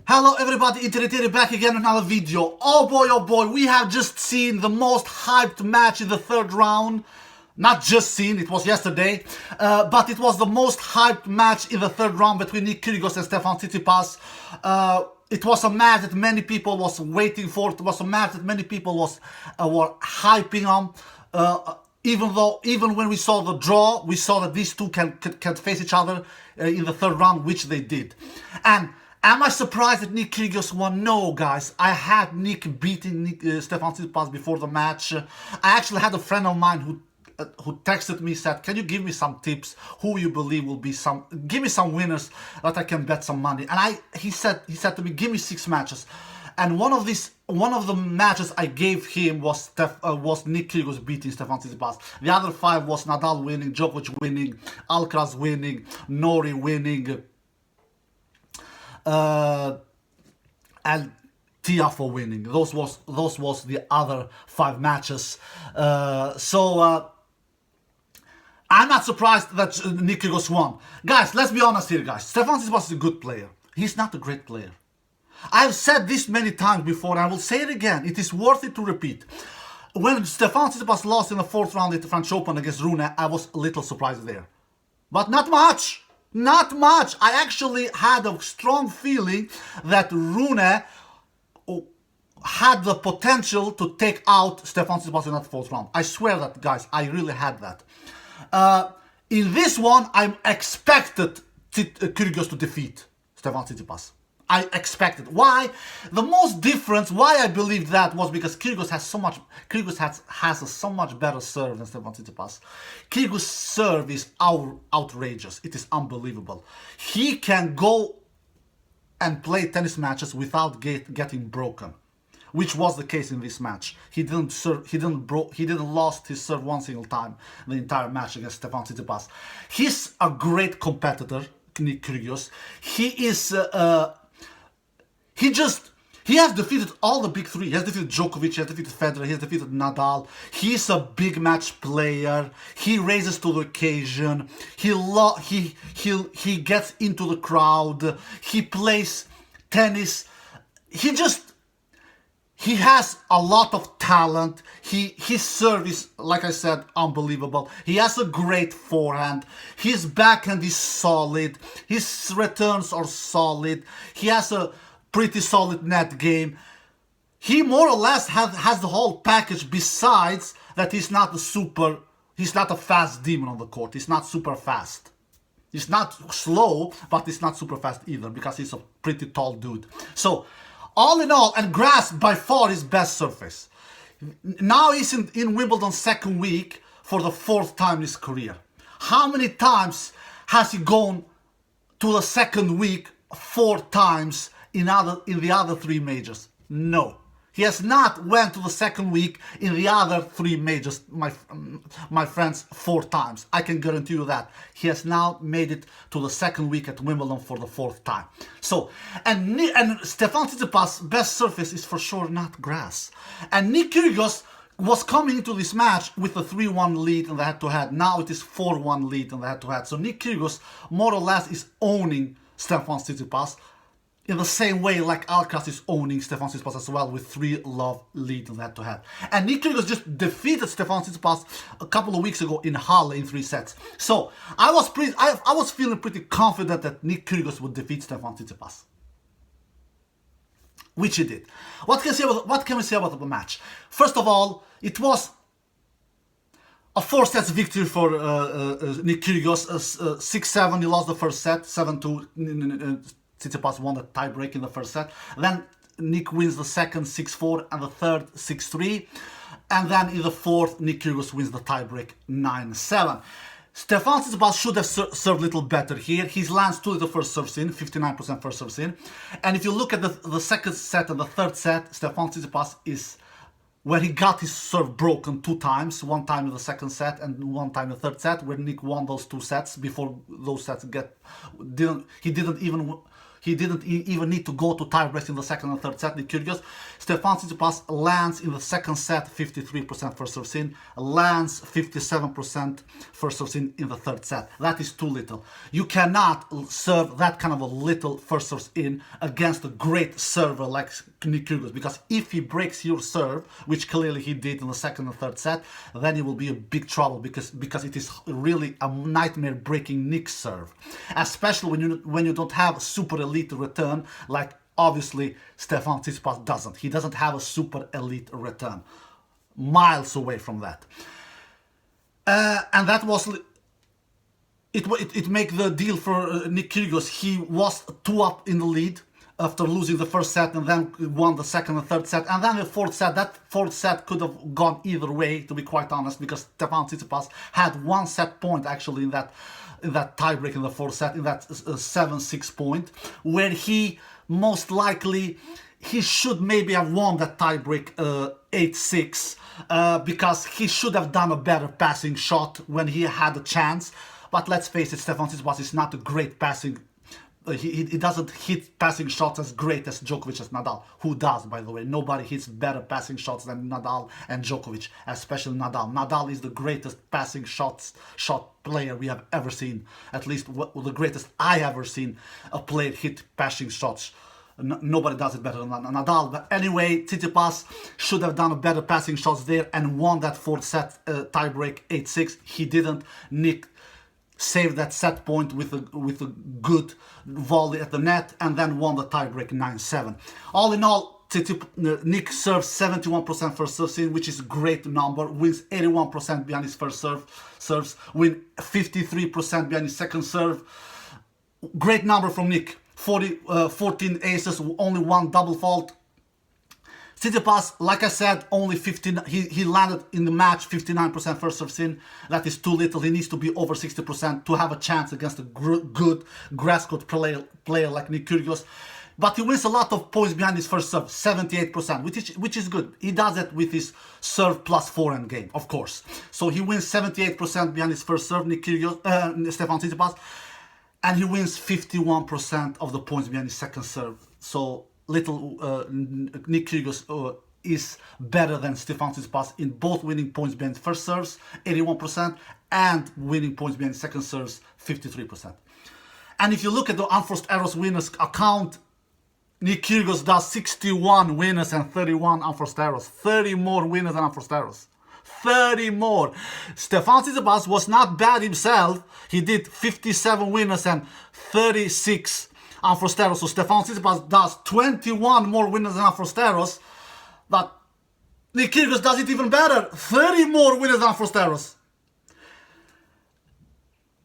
Hello everybody, Internet back again with another video. Oh boy, we have just seen the most hyped match in the third round. Not just seen, it was yesterday, but it was the most hyped match in the third round between Nick Kyrgios and Stefan Tsitsipas. It was a match that many people was waiting for. It was a match that many people were hyping on. Even when we saw the draw, we saw that these two can face each other in the third round, which they did. And am I surprised that Nick Kyrgios won? No, guys. I had Nick beating Stefan Tsitsipas before the match. I actually had a friend of mine who texted me, said, "Can you give me some tips? Who you believe will be give me some winners that I can bet some money?" And he said to me, "Give me 6 matches." And one of the matches I gave him was Nick Kyrgios beating Stefan Tsitsipas. The other 5 was Nadal winning, Djokovic winning, Alcaraz winning, Nori winning, and Tiafoe winning. Those was the other 5 matches. I'm not surprised that Nick Kyrgios won. Guys, let's be honest here, guys. Stefan Tsitsipas is a good player. He's not a great player. I've said this many times before, and I will say it again. It is worth it to repeat. When Stefan Tsitsipas lost in the 4th round at the French Open against Rune, I was a little surprised there. But not much. Not much. I actually had a strong feeling that Rune had the potential to take out Stefan Tsitsipas in that 4th round. I swear that, guys. I really had that. In this one, I expected Kyrgios to defeat Stefan Tsitsipas. I expected. Why? The most difference, why I believe that was because Kyrgios has a so much better serve than Stefan Tsitsipas. Kyrgios' serve is outrageous. It is unbelievable. He can go and play tennis matches without getting broken, which was the case in this match. He didn't lost his serve one single time the entire match against Stefan Tsitsipas. He's a great competitor, Nick Kyrgios. He has defeated all the big 3. He has defeated Djokovic, he has defeated Federer, he has defeated Nadal. He's a big match player. He raises to the occasion. He gets into the crowd. He plays tennis. He has a lot of talent. His serve is, like I said, unbelievable. He has a great forehand. His backhand is solid. His returns are solid. He has a pretty solid net game. He more or less has the whole package, besides that he's not a fast demon on the court. He's not super fast. He's not slow, but he's not super fast either, because he's a pretty tall dude. So, all in all, and grass by far his best surface. Now he's in Wimbledon's 2nd week for the 4th time in his career. How many times has he gone to the 2nd week 4 times in the other 3 majors? No. He has not went to the 2nd week in the other 3 majors, my friends, 4 times. I can guarantee you that. He has now made it to the 2nd week at Wimbledon for the 4th time. So, and Stefan Tsitsipas' best surface is for sure not grass. And Nick Kyrgios was coming into this match with a 3-1 lead in the head-to-head. Now it is 4-1 lead in the head-to-head. So Nick Kyrgios more or less is owning Stefan Tsitsipas, in the same way like Alcaraz is owning Stefan Tsitsipas as well, with 3-love lead in head-to-head. And Nick Kyrgios just defeated Stefan Tsitsipas a couple of weeks ago in Halle in 3 sets. So I was feeling pretty confident that Nick Kyrgios would defeat Stefan Tsitsipas, which he did. What can we say about the match? First of all, it was a 4 sets victory for Nick Kyrgios. 6-7, he lost the first set. 7-2. Tsitsipas won the tiebreak in the first set. Then Nick wins the 2nd 6-4 and the 3rd 6-3. And then in the 4th, Nick Kyrgios wins the tiebreak 9-7. Stefan Tsitsipas should have served a little better here. He lands 2 little first serves in, 59% first serves in. And if you look at the 2nd set and the 3rd set, Stefan Tsitsipas is where he got his serve broken 2 times, 1 time in the 2nd set and 1 time in the 3rd set, where Nick won those 2 sets. Before those sets He didn't even need to go to tiebreaks in the second and third set. Nick Kyrgios, Stefanos Tsitsipas lands in the second set 53% first serve in, lands 57% first serve in the third set. That is too little. You cannot serve that kind of a little first serve in against a great server like Nick Kyrgios, because if he breaks your serve, which clearly he did in the second and third set, then he will be in big trouble, because it is really a nightmare breaking Nick's serve, especially when you don't have super elite return, like obviously Stefanos Tsitsipas doesn't. He doesn't have a super elite return, miles away from that. And that was it make the deal for Nick Kyrgios. He was 2-up in the lead after losing the first set, and then won the second and third set, and then the fourth set. That fourth set could have gone either way, to be quite honest, because Stefanos Tsitsipas had 1 set point actually in that tiebreak in the fourth set, in that 7-6 point, where he most likely he should maybe have won that tiebreak 8-6, because he should have done a better passing shot when he had a chance. But let's face it, Stefanos Tsitsipas is not a great passing. He doesn't hit passing shots as great as Djokovic, as Nadal, who does, by the way. Nobody hits better passing shots than Nadal and Djokovic, especially Nadal. Nadal is the greatest passing shot player we have ever seen. At least the greatest I ever seen a player hit passing shots. Nobody does it better than Nadal. But anyway, Tsitsipas should have done a better passing shots there and won that fourth set tiebreak 8-6. He didn't. Nick saved that set point with a good volley at the net, and then won the tiebreak 9-7. All in all, Nick serves 71% first serve in, which is a great number. Wins 81% behind his first serves. Win 53% behind his second serve. Great number from Nick. 14 aces, only 1 double fault. Tsitsipas, like I said, only 15. He landed in the match 59% first serve in. That is too little. He needs to be over 60% to have a chance against a good grass court player like Nick Kyrgios. But he wins a lot of points behind his first serve, 78%, which is good. He does it with his serve plus forehand game, of course. So he wins 78% behind his first serve, Nick Kyrgios, Stefanos Tsitsipas, and he wins 51% of the points behind his second serve. So Nick Kyrgios is better than Stefanos Tsitsipas in both winning points behind first serves, 81%, and winning points behind second serves, 53%. And if you look at the unforced errors winners account, Nick Kyrgios does 61 winners and 31 unforced errors. 30 more winners than unforced errors. 30 more. Stefanos Tsitsipas was not bad himself. He did 57 winners and 36 unforced errors. So Stefanos Tsitsipas does 21 more winners than unforced errors. But Nick Kyrgios does it even better. 30 more winners than unforced errors.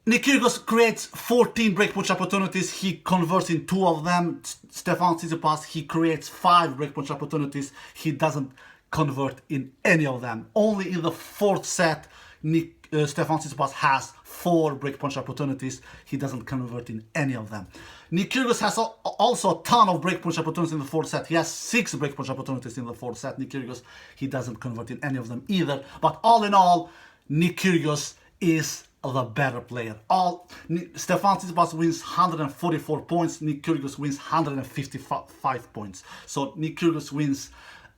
Nick Kyrgios creates 14 breakpoint opportunities. He converts in 2 of them. Stefanos Tsitsipas, he creates 5 breakpoint opportunities. He doesn't convert in any of them. Only in the fourth set, Stefanos Tsitsipas has 4 breakpoint opportunities. He doesn't convert in any of them. Nick Kyrgios has also a ton of breakpoint opportunities in the fourth set. He has 6 breakpoint opportunities in the fourth set. Nick Kyrgios, he doesn't convert in any of them either. But all in all, Nick Kyrgios is the better player. Stefanos Tsitsipas wins 144 points. Nick Kyrgios wins 155 points. So Nick Kyrgios wins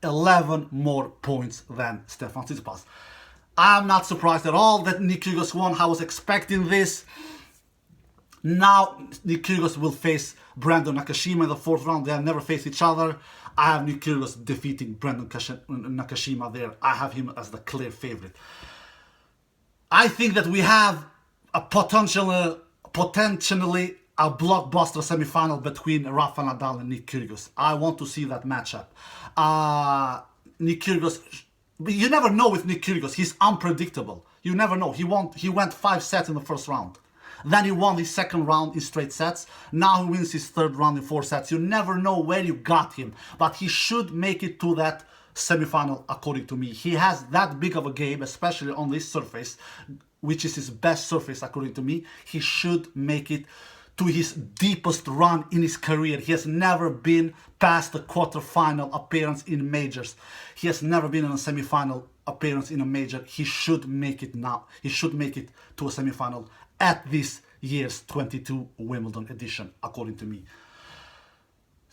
11 more points than Stefanos Tsitsipas. I'm not surprised at all that Nick Kyrgios won. I was expecting this. Now Nick Kyrgios will face Brandon Nakashima in the fourth round. They have never faced each other. I have Nick Kyrgios defeating Brandon Nakashima there. I have him as the clear favorite. I think that we have a potentially a blockbuster semifinal between Rafa Nadal and Nick Kyrgios. I want to see that matchup. Nick Kyrgios, you never know with Nick Kyrgios. He's unpredictable. You never know. He went 5 sets in the first round. Then he won his second round in straight sets. Now he wins his third round in 4 sets. You never know where you got him. But he should make it to that semifinal, according to me. He has that big of a game, especially on this surface, which is his best surface, according to me. He should make it to his deepest run in his career. He has never been past the quarterfinal appearance in majors. He has never been in a semifinal appearance in a major. He should make it now. He should make it to a semifinal at this year's 22 Wimbledon edition, according to me.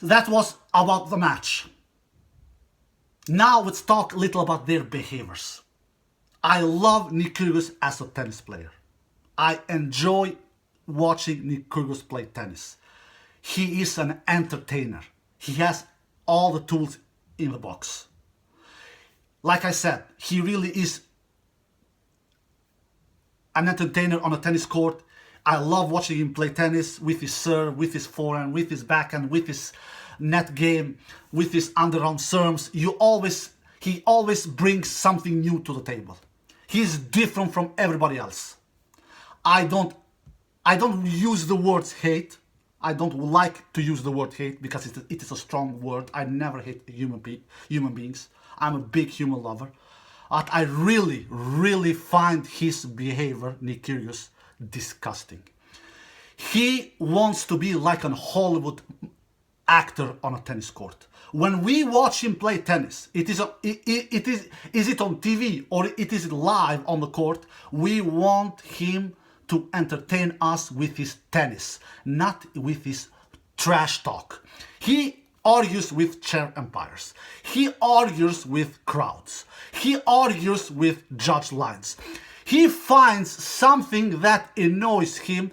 That was about the match. Now let's talk a little about their behaviors. I love Nick Kyrgios as a tennis player. I enjoy watching Nick Kyrgios play tennis. He is an entertainer. He has all the tools in the box. Like I said, he really is an entertainer on a tennis court. I love watching him play tennis with his serve, with his forehand, with his backhand, with his net game, with his underarm serves. He always brings something new to the table. He's different from everybody else. I don't use the words hate. I don't like to use the word hate because it is a strong word. I never hate human beings. I'm a big human lover. But I really, really find his behavior, Nick Kyrgios, disgusting. He wants to be like a Hollywood actor on a tennis court. When we watch him play tennis, is it on TV or it is live on the court, we want him to entertain us with his tennis, not with his trash talk. He argues with chair umpires. He argues with crowds. He argues with judge lines. He finds something that annoys him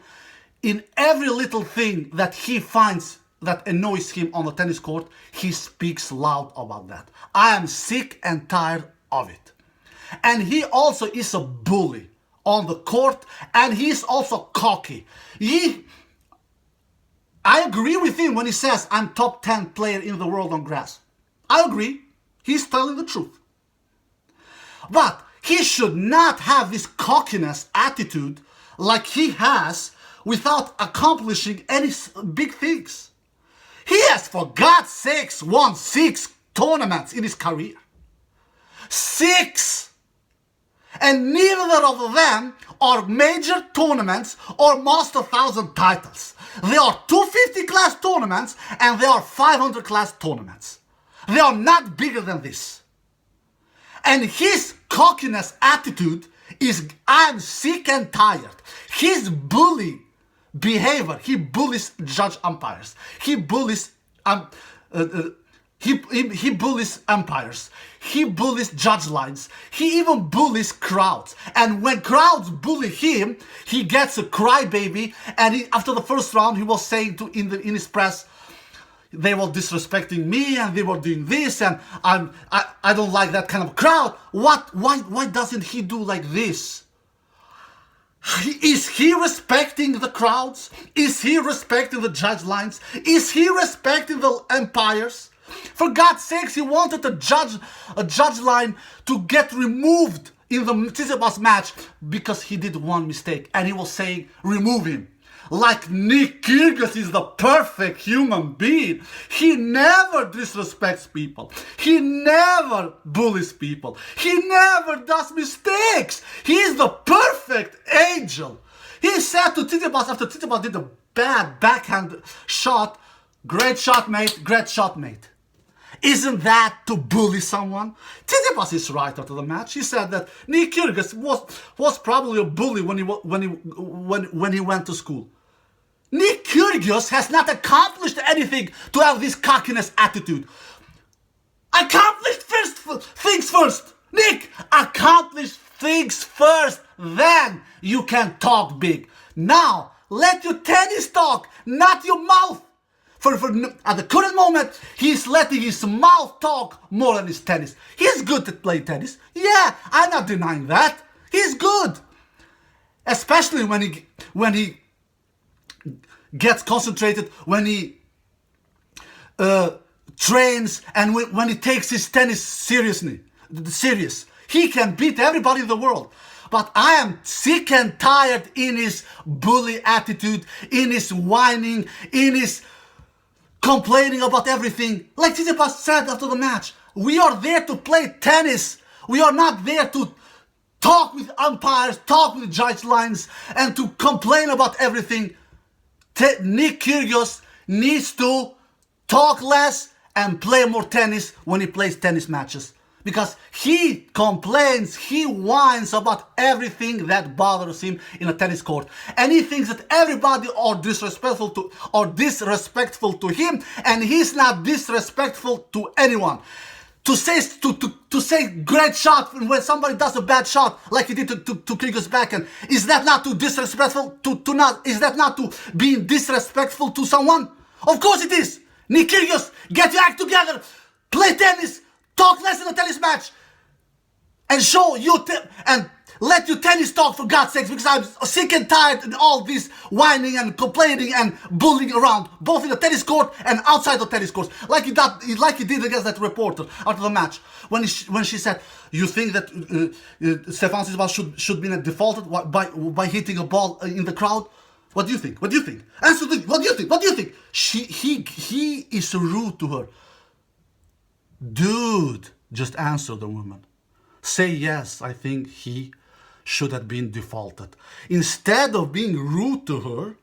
in every little thing that he finds that annoys him on the tennis court. He speaks loud about that. I am sick and tired of it. And he also is a bully on the court, and he's also cocky. I agree with him when he says I'm top 10 player in the world on grass. I agree. He's telling the truth. But he should not have this cockiness attitude like he has without accomplishing any big things. He has, for God's sakes, won 6 tournaments in his career. 6! And neither of them are major tournaments or Master 1000 titles. They are 250 class tournaments and they are 500 class tournaments. They are not bigger than this. And his cockiness attitude is, I'm sick and tired. His bully behavior, he bullies judge umpires. He bullies he bullies umpires. He bullies judge lines. He even bullies crowds. And when crowds bully him, he gets a crybaby. And after the first round, he was saying in his press, they were disrespecting me and they were doing this, and I don't like that kind of crowd. Why doesn't he do like this? Is he respecting the crowds? Is he respecting the judge lines? Is he respecting the umpires? For God's sakes, he wanted a judge line to get removed in the Tsitsipas match because he did one mistake, and he was saying, remove him. Like Nick Kyrgios is the perfect human being. He never disrespects people. He never bullies people. He never does mistakes. He is the perfect angel. He said to Tsitsipas after Tsitsipas did a bad backhand shot, great shot, mate, great shot, mate. Isn't that to bully someone? Tsitsipas is right after the match. He said that Nick Kyrgios was probably a bully when he went to school. Nick Kyrgios has not accomplished anything to have this cockiness attitude. Accomplish things first. Nick, accomplish things first. Then you can talk big. Now, let your tennis talk, not your mouth. At the current moment, he's letting his mouth talk more than his tennis. He's good at playing tennis. Yeah, I'm not denying that. He's good. Especially when he gets concentrated, when he trains, and when he takes his tennis serious. He can beat everybody in the world. But I am sick and tired in his bully attitude, in his whining, in his complaining about everything. Like Tsitsipas said after the match, we are there to play tennis. We are not there to talk with umpires, talk with judge lines, and to complain about everything. Nick Kyrgios needs to talk less and play more tennis when he plays tennis matches. Because he complains, he whines about everything that bothers him in a tennis court. And he thinks that everybody are disrespectful to him, and he's not disrespectful to anyone. To say great shot when somebody does a bad shot like he did to Kyrgios backhand, is that not too disrespectful is that not to being disrespectful to someone? Of course it is. Nick Kyrgios, get your act together, play tennis, talk less in a tennis match, and show and let your tennis talk, for God's sakes, because I'm sick and tired of all this whining and complaining and bullying around, both in the tennis court and outside the tennis court, like he did against that reporter after the match, when she said, "You think that Stefan Tsitsipas should be defaulted by hitting a ball in the crowd? What do you think? What do you think? Answer the, what do you think? What do you think?" He is rude to her. Dude, just answer the woman. Say, yes, I think he should have been defaulted. Instead of being rude to her,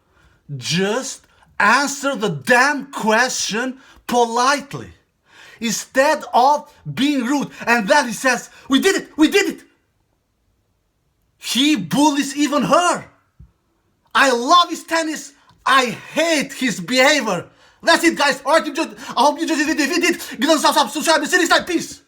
just answer the damn question politely. Instead of being rude. And then he says, we did it. He bullies even her. I love his tennis. I hate his behavior. That's it, guys. Alright, I hope you enjoyed the video. If you did, give us a thumbs up, subscribe, and see you next time. Peace.